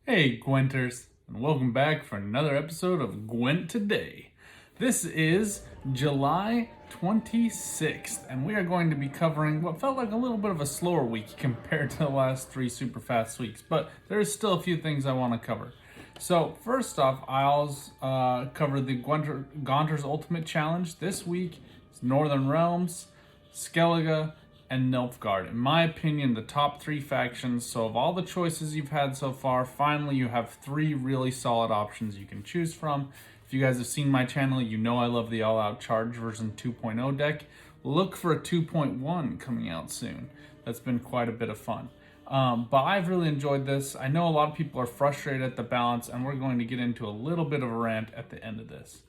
Hey Gwenters, and welcome back for another episode of Gwent Today. This is July 26th, and we are going to be covering what felt like a little bit of a slower week compared to the last three super fast weeks, but there's still a few things I want to cover. So first off, I'll cover the Gaunter's Ultimate Challenge. This week is Northern Realms, Skellige, and Nilfgaard. In my opinion, the top three factions. So of all the choices you've had so far, finally you have three really solid options you can choose from. If you guys have seen my channel, you know I love the All Out Charge version 2.0 deck. Look for a 2.1 coming out soon. That's been quite a bit of fun. But I've really enjoyed this. I know a lot of people are frustrated at the balance, and we're going to get into a little bit of a rant at the end of this.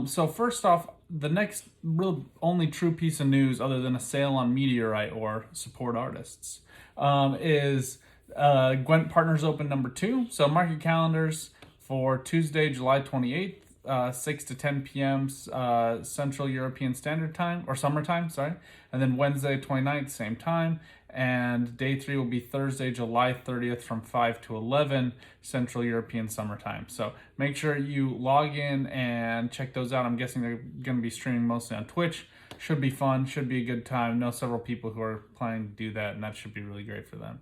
So first off, the next real only true piece of news, other than a sale on Meteorite or support artists, is Gwent Partners Open number 2. So mark your calendars for Tuesday, July 28th, 6 to 10 p.m. Central European Standard Time, or Summertime, sorry. And then Wednesday, 29th, same time. And day 3 will be Thursday, July 30th from 5 to 11 Central European Summertime. So make sure you log in and check those out. I'm guessing they're going to be streaming mostly on Twitch. Should be fun, should be a good time. I know several people who are planning to do that, and that should be really great for them.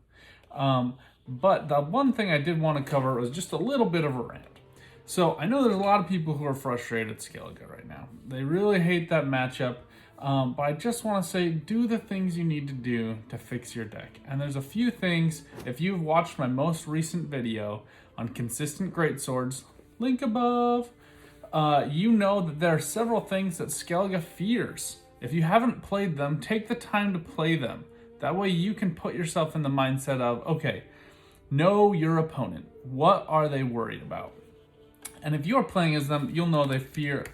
But the one thing I did want to cover was just a little bit of a rant. So I know there's a lot of people who are frustrated at Skellige right now. They really hate that matchup. But I just want to say, do the things you need to do to fix your deck. And there's a few things. If you've watched my most recent video on consistent greatswords, link above, you know that there are several things that Skellige fears. If you haven't played them, take the time to play them. That way you can put yourself in the mindset of, okay, know your opponent. What are they worried about? And if you're playing as them, you'll know they fear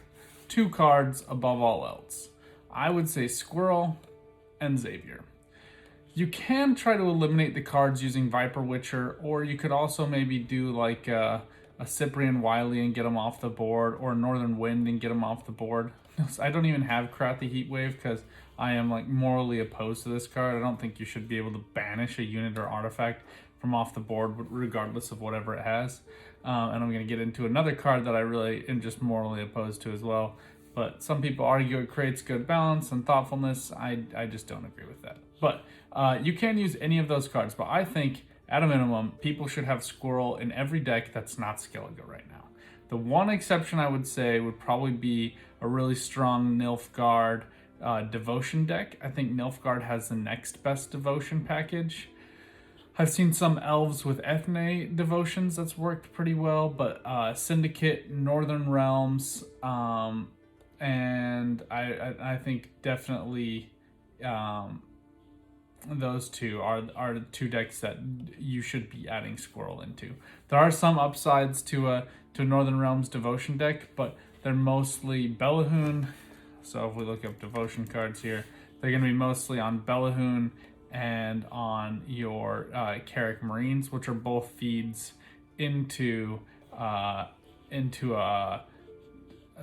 two cards above all else. I would say Squirrel and Xavier. You can try to eliminate the cards using Viper Witcher, or you could also maybe do like a Cyprian Wily and get them off the board, or Northern Wind and get them off the board. I don't even have Krathy Heatwave because I am like morally opposed to this card. I don't think you should be able to banish a unit or artifact from off the board regardless of whatever it has. And I'm going to get into another card that I really am just morally opposed to as well. But some people argue it creates good balance and thoughtfulness. I just don't agree with that. But you can use any of those cards. But I think, at a minimum, people should have Squirrel in every deck that's not Skellige right now. The one exception I would say would probably be a really strong Nilfgaard Devotion deck. I think Nilfgaard has the next best Devotion package. I've seen some elves with Ethne devotions that's worked pretty well, but Syndicate, Northern Realms, and I think definitely those two are the two decks that you should be adding Squirrel into. There are some upsides to Northern Realms Devotion deck, but they're mostly Bellahoon. So if we look up Devotion cards here, they're going to be mostly on Bellahoon and on your Carrick Marines, which are both feeds into a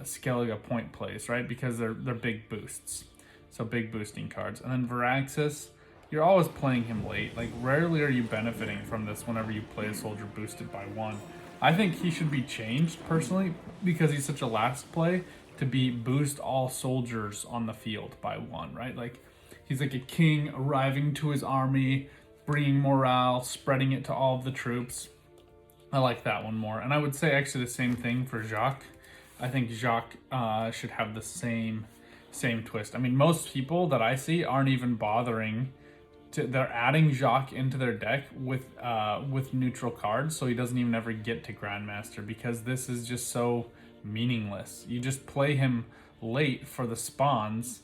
Skellige point plays, right? Because they're big boosts, so big boosting cards. And then Varaxis, you're always playing him late. Like rarely are you benefiting from this whenever you play a soldier boosted by 1. I think he should be changed personally because he's such a last play to be boost all soldiers on the field by 1, right? Like he's like a king arriving to his army, bringing morale, spreading it to all of the troops. I like that one more. And I would say actually the same thing for Jacques. I think Jacques should have the same twist. I mean, most people that I see aren't even bothering they're adding Jacques into their deck with neutral cards, so he doesn't even ever get to Grandmaster because this is just so meaningless. You just play him late for the spawns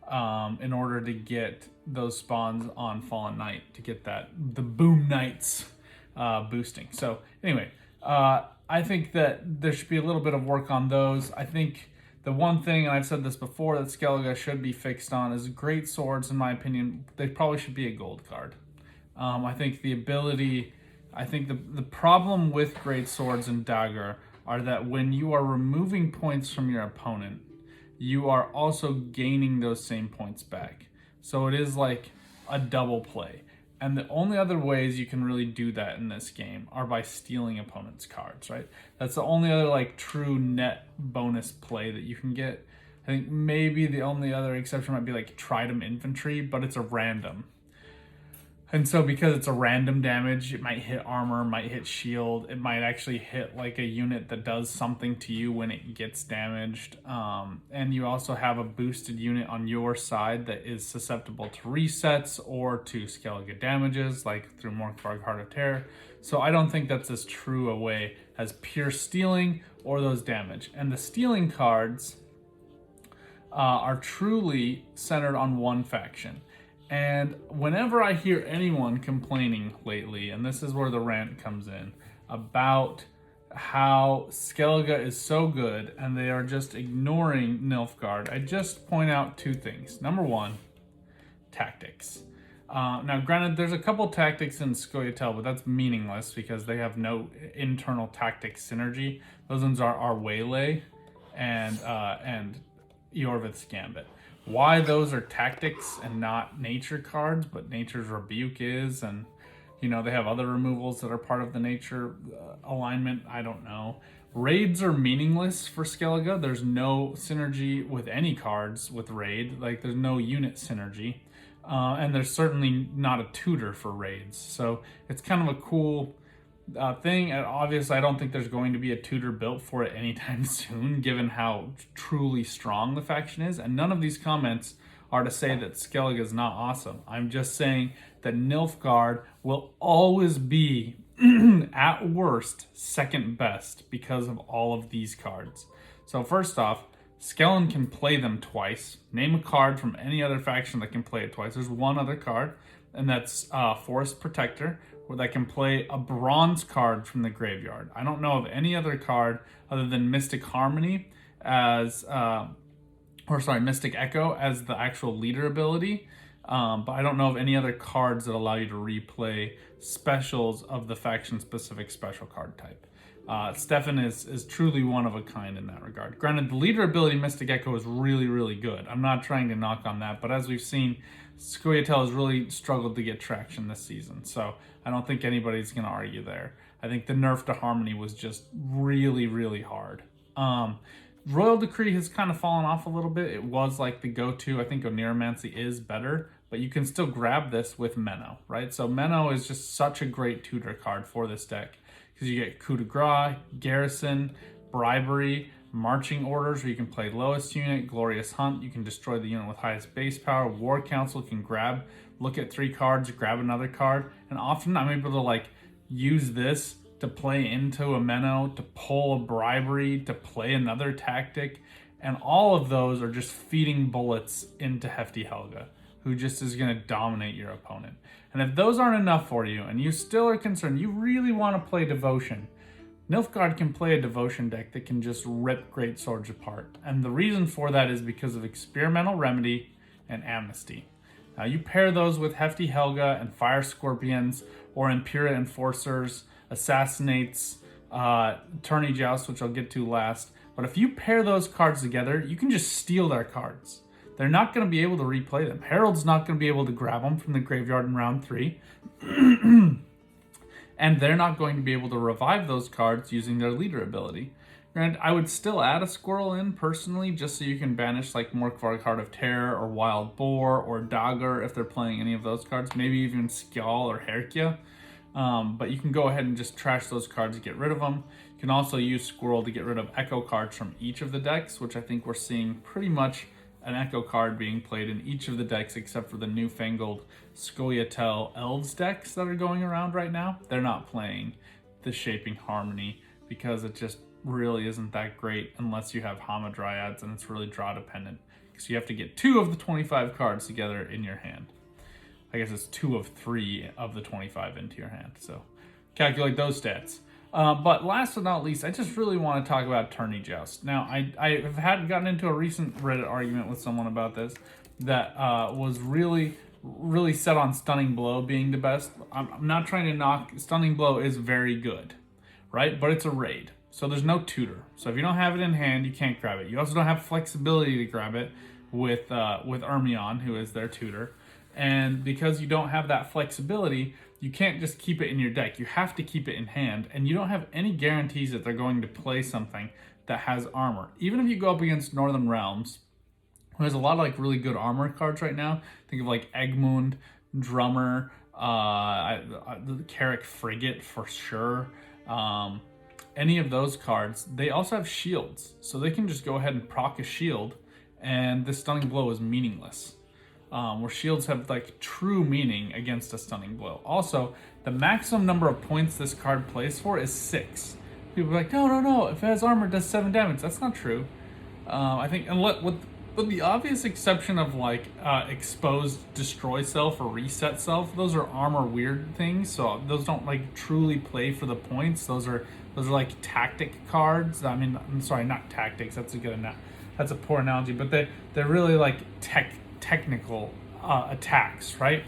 in order to get those spawns on Fallen Knight to get the Boom Knights boosting. So anyway, I think that there should be a little bit of work on those. I think the one thing, and I've said this before, that Skellige should be fixed on is great swords. In my opinion, they probably should be a gold card. I think the problem with great swords and dagger are that when you are removing points from your opponent, you are also gaining those same points back. So it is like a double play. And the only other ways you can really do that in this game are by stealing opponents' cards, right? That's the only other like true net bonus play that you can get. I think maybe the only other exception might be like Trident Infantry, but it's a random. And so because it's a random damage, it might hit armor, might hit shield, it might actually hit like a unit that does something to you when it gets damaged. And you also have a boosted unit on your side that is susceptible to resets or to Skellige damages, like through Morkvarg Heart of Terror. So I don't think that's as true a way as pure stealing or those damage. And the stealing cards are truly centered on one faction. And whenever I hear anyone complaining lately, and this is where the rant comes in, about how Skellige is so good and they are just ignoring Nilfgaard, I just point out two things. Number one, tactics. Now, granted, there's a couple tactics in Scoia'tael, but that's meaningless because they have no internal tactic synergy. Those ones are Waylay and Iorveth's Gambit. Why those are tactics and not nature cards, but nature's rebuke is, and you know, they have other removals that are part of the nature alignment, I don't know. Raids are meaningless for Skellige. There's no synergy with any cards with raid, like there's no unit synergy. And there's certainly not a tutor for raids. So it's kind of a cool thing. And obviously, I don't think there's going to be a tutor built for it anytime soon, given how truly strong the faction is. And none of these comments are to say that Skellige is not awesome. I'm just saying that Nilfgaard will always be, at worst, second best because of all of these cards. So first off, Skellen can play them twice. Name a card from any other faction that can play it twice. There's one other card, and that's Forest Protector, where that can play a bronze card from the graveyard. I don't know of any other card other than Mystic Harmony as, Mystic Echo as the actual leader ability. But I don't know of any other cards that allow you to replay specials of the faction-specific special card type. Stefan is truly one of a kind in that regard. Granted, the leader ability Mystic Echo is really, really good. I'm not trying to knock on that, but as we've seen, Scoia'tael has really struggled to get traction this season, so I don't think anybody's going to argue there. I think the nerf to Harmony was just really, really hard. Royal Decree has kind of fallen off a little bit. It was like the go-to. I think Oniromancy is better, but you can still grab this with Menno, right? So Menno is just such a great tutor card for this deck because you get Coup de Grace, Garrison, Bribery, Marching Orders where you can play lowest unit, Glorious Hunt, you can destroy the unit with highest base power, War Council can look at 3 cards, grab another card, and often I'm able to like use this to play into a Menno, to pull a Bribery, to play another tactic, and all of those are just feeding bullets into Hefty Helga, who just is going to dominate your opponent. And if those aren't enough for you, and you still are concerned, you really want to play Devotion, Nilfgaard can play a Devotion deck that can just rip Great Swords apart. And the reason for that is because of Experimental Remedy and Amnesty. Now you pair those with Hefty Helga and Fire Scorpions, or Imperial Enforcers, Assassinates, Tourney Joust, which I'll get to last. But if you pair those cards together, you can just steal their cards. They're not going to be able to replay them. Herald's not going to be able to grab them from the graveyard in round 3. And they're not going to be able to revive those cards using their leader ability. Granted, I would still add a Squirrel in, personally, just so you can banish like Morkvarg Heart of Terror, or Wild Boar, or Dagger if they're playing any of those cards. Maybe even Skjall or Herkia. But you can go ahead and just trash those cards to get rid of them. You can also use Squirrel to get rid of Echo cards from each of the decks, which I think we're seeing pretty much an Echo card being played in each of the decks except for the newfangled Scoia'tael Elves decks that are going around right now. They're not playing the Shaping Harmony because it just really isn't that great unless you have Hamadryads, and it's really draw dependent because you have to get 2 of the 25 cards together in your hand. I guess it's 2 of 3 of the 25 into your hand, so calculate those stats. But last but not least, I just really want to talk about Tourney Joust. Now, I have gotten into a recent Reddit argument with someone about this that was really set on Stunning Blow being the best. I'm not trying to knock. Stunning Blow is very good, right? But it's a raid, so there's no tutor. So if you don't have it in hand, you can't grab it. You also don't have flexibility to grab it with Ermion, who is their tutor. And because you don't have that flexibility, you can't just keep it in your deck. You have to keep it in hand, and you don't have any guarantees that they're going to play something that has armor. Even if you go up against Northern Realms, there's a lot of like really good armor cards right now. Think of like Egmund, Drummer, the Carrick Frigate for sure. Any of those cards. They also have shields, so they can just go ahead and proc a shield, and the stunning blow is meaningless. Where shields have like true meaning against a stunning blow. Also, the maximum number of points this card plays for is 6. People are like, no, if it has armor, it does 7 damage. That's not true. I think, and with the obvious exception of like exposed destroy self or reset self, those are armor weird things, so those don't like truly play for the points. Those are like tactic cards. I mean, I'm sorry, not tactics. That's a poor analogy, but they're really like technical attacks, right?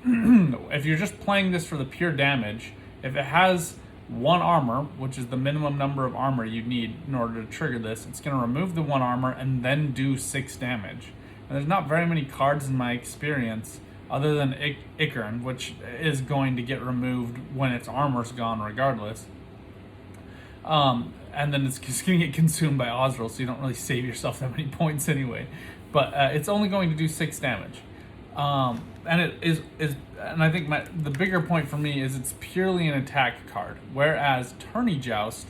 If you're just playing this for the pure damage, if it has 1 armor, which is the minimum number of armor you need in order to trigger this, it's going to remove the 1 armor and then do 6 damage. And there's not very many cards in my experience other than Ikern, which is going to get removed when its armor's gone regardless. And then it's just going to get consumed by Osril, so you don't really save yourself that many points anyway. But it's only going to do 6 damage. And it is, and I think the bigger point for me is it's purely an attack card, whereas Tourney Joust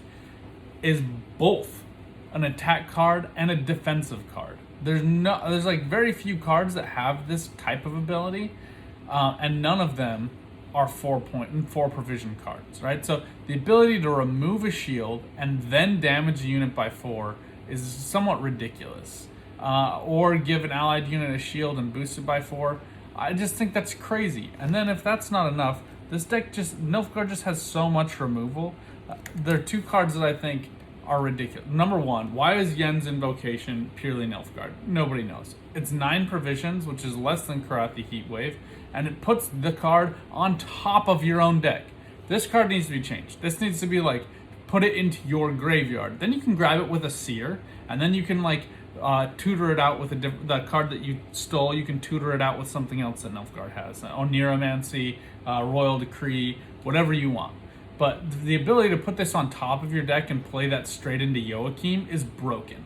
is both an attack card and a defensive card. There's like very few cards that have this type of ability, and none of them are 4 provision cards, right? So the ability to remove a shield and then damage a unit by 4 is somewhat ridiculous. Or give an allied unit a shield and boost it by 4. I just think that's crazy. And then if that's not enough, this deck Nilfgaard just has so much removal. There are 2 cards that I think are ridiculous. Number 1, why is Yen's Invocation purely Nilfgaard? Nobody knows. It's 9 provisions, which is less than Karathi Heatwave, and it puts the card on top of your own deck. This card needs to be changed. This needs to be like, put it into your graveyard. Then you can grab it with a Seer, and then you can like tutor it out with the card that you stole. You can tutor it out with something else that Nilfgaard has. Oniromancy, Royal Decree, whatever you want. But the ability to put this on top of your deck and play that straight into Joachim is broken.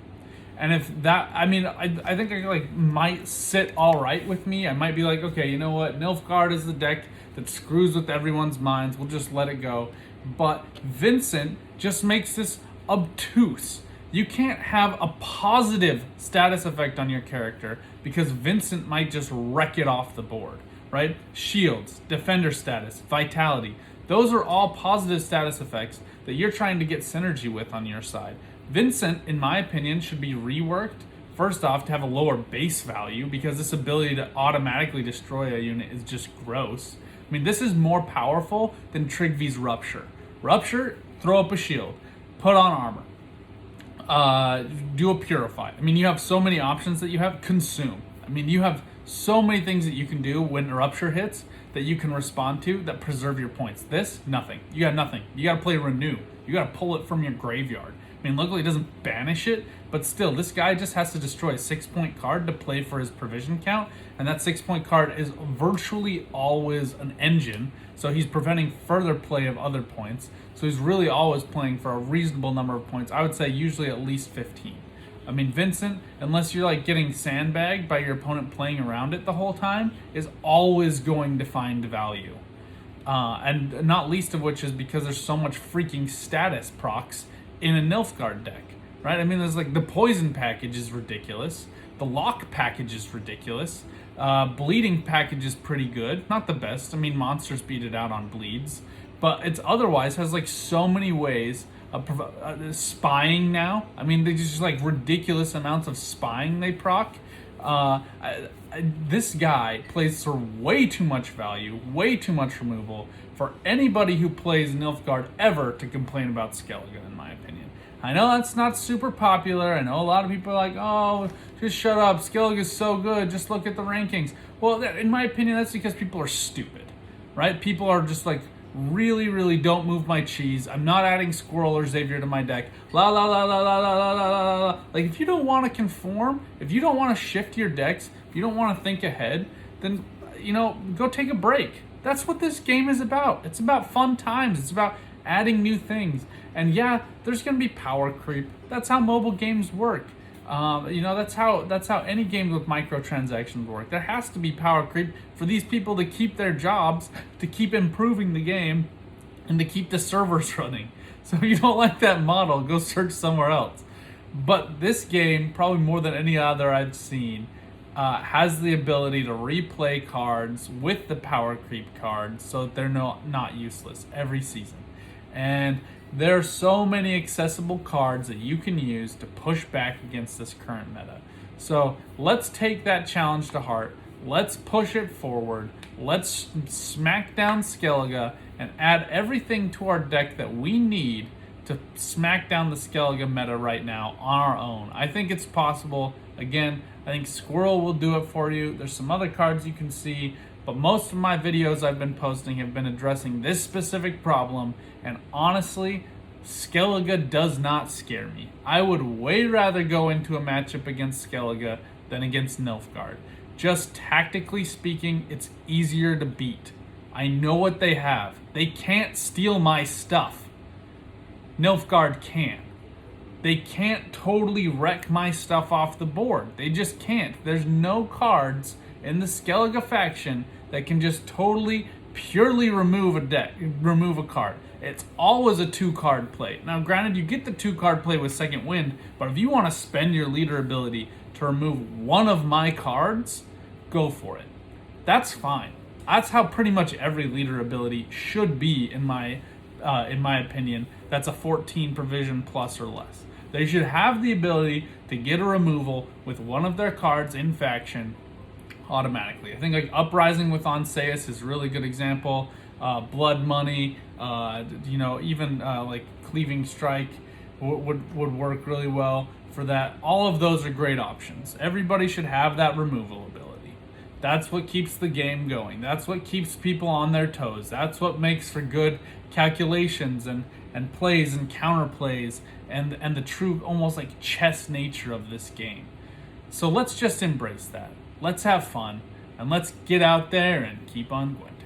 And if that, I mean, I think it like might sit all right with me. I might be like, okay, you know what? Nilfgaard is the deck that screws with everyone's minds. We'll just let it go. But Vincent just makes this obtuse. You can't have a positive status effect on your character because Vincent might just wreck it off the board, right? Shields, defender status, vitality. Those are all positive status effects that you're trying to get synergy with on your side. Vincent, in my opinion, should be reworked, first off, to have a lower base value because this ability to automatically destroy a unit is just gross. I mean, this is more powerful than Trigvy's Rupture. Rupture, throw up a shield, put on armor. Do a Purify. I mean, you have so many options that you have. Consume. I mean, you have so many things that you can do when Rupture hits that you can respond to that preserve your points. This, nothing. You got nothing. You got to play Renew. You got to pull it from your graveyard. I mean, luckily it doesn't banish it, but still, this guy just has to destroy a 6-point card to play for his provision count, and that 6-point card is virtually always an engine, so he's preventing further play of other points. So he's really always playing for a reasonable number of points. I would say usually at least 15. I mean, Vincent, unless you're like getting sandbagged by your opponent playing around it the whole time, is always going to find value. And not least of which is because there's so much freaking status procs in a Nilfgaard deck, right? I mean, there's like the poison package is ridiculous. The lock package is ridiculous. Bleeding package is pretty good. Not the best. I mean, monsters beat it out on bleeds. But it's otherwise has like so many ways of spying now. I mean, they just like ridiculous amounts of spying they proc. This guy plays for way too much value, way too much removal for anybody who plays Nilfgaard ever to complain about Skellige, in my opinion. I know that's not super popular. I know a lot of people are like, oh, just shut up. Skellige is so good. Just look at the rankings. Well, in my opinion, that's because people are stupid, right? People are just like, really don't move my cheese. I'm not adding Squirrel or Xavier to my deck. La la la la la la la la la. Like, if you don't want to conform, if you don't want to shift your decks, if you don't want to think ahead, then go take a break. That's what this game is about. It's about fun times. It's about adding new things. And yeah, there's going to be power creep. That's how mobile games work. That's how any game with microtransactions work. There has to be power creep for these people to keep their jobs, to keep improving the game, and to keep the servers running. So if you don't like that model, go search somewhere else. But this game, probably more than any other I've seen, has the ability to replay cards with the power creep cards so that they're not useless every season. And there are so many accessible cards that you can use to push back against this current meta. So let's take that challenge to heart. Let's push it forward. Let's smack down Skellige and add everything to our deck that we need to smack down the Skellige meta right now on our own. I think it's possible. Again, I think Squirrel will do it for you. There's some other cards you can see, but most of my videos I've been posting have been addressing this specific problem, and honestly, Skellige does not scare me. I would way rather go into a matchup against Skellige than against Nilfgaard. Just tactically speaking, it's easier to beat. I know what they have. They can't steal my stuff. Nilfgaard can. They can't totally wreck my stuff off the board. They just can't. There's no cards in the Skellige faction that can just totally, purely remove a card. It's always a 2-card play. Now, granted, you get the 2-card play with Second Wind, but if you want to spend your leader ability to remove one of my cards, go for it. That's fine. That's how pretty much every leader ability should be, in my opinion. That's a 14 provision plus or less. They should have the ability to get a removal with one of their cards in faction automatically. I think like Uprising with Onseus is a really good example. Blood Money, even like Cleaving Strike would work really well for that. All of those are great options. Everybody should have that removal ability. That's what keeps the game going. That's what keeps people on their toes. That's what makes for good calculations and plays and counter plays and the true almost like chess nature of this game. So let's just embrace that. Let's have fun and let's get out there and keep on Gwent.